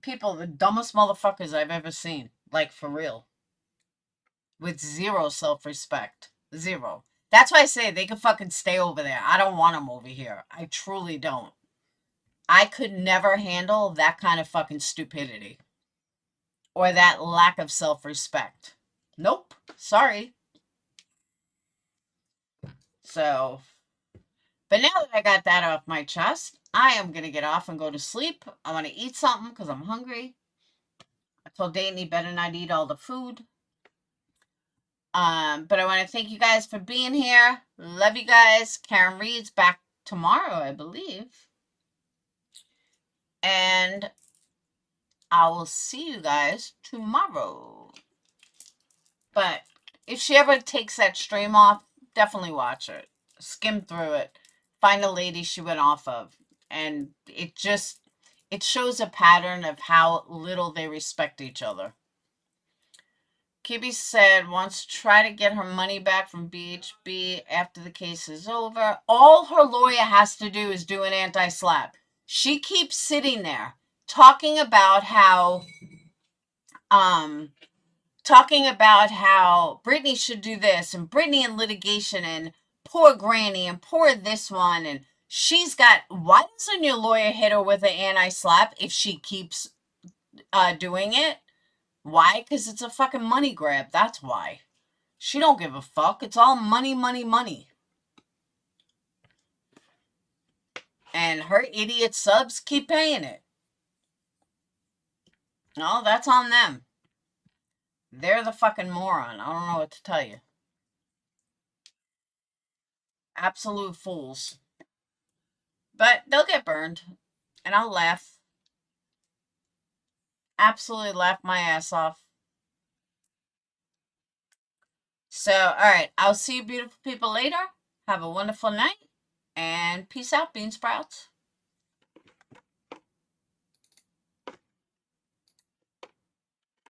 People, the dumbest motherfuckers I've ever seen. Like, for real. With zero self-respect. Zero. That's why I say they can fucking stay over there. I don't want them over here. I truly don't. I could never handle that kind of fucking stupidity. Or that lack of self-respect. Nope. Sorry. So, but now that I got that off my chest, I am going to get off and go to sleep. I want to eat something because I'm hungry. I told Dayton he better not eat all the food. But I want to thank you guys for being here. Love you guys. Karen Reed's back tomorrow, I believe. And I will see you guys tomorrow. But if she ever takes that stream off, definitely watch it. Skim through it. Find a lady she went off of. And it shows a pattern of how little they respect each other. Kibby said wants to try to get her money back from BHB after the case is over. All her lawyer has to do is do an anti-slap. She keeps sitting there talking about how Brittney should do this and Brittney in litigation and poor Granny and poor this one, and she's got, why doesn't your lawyer hit her with an anti-slap if she keeps doing it? Why? Because it's a fucking money grab. That's why. She don't give a fuck. It's all money, money, money. And her idiot subs keep paying it. No, that's on them. They're the fucking moron. I don't know what to tell you. Absolute fools. But they'll get burned. And I'll laugh. Absolutely laugh my ass off. So, alright. I'll see you beautiful people later. Have a wonderful night. And peace out, bean sprouts.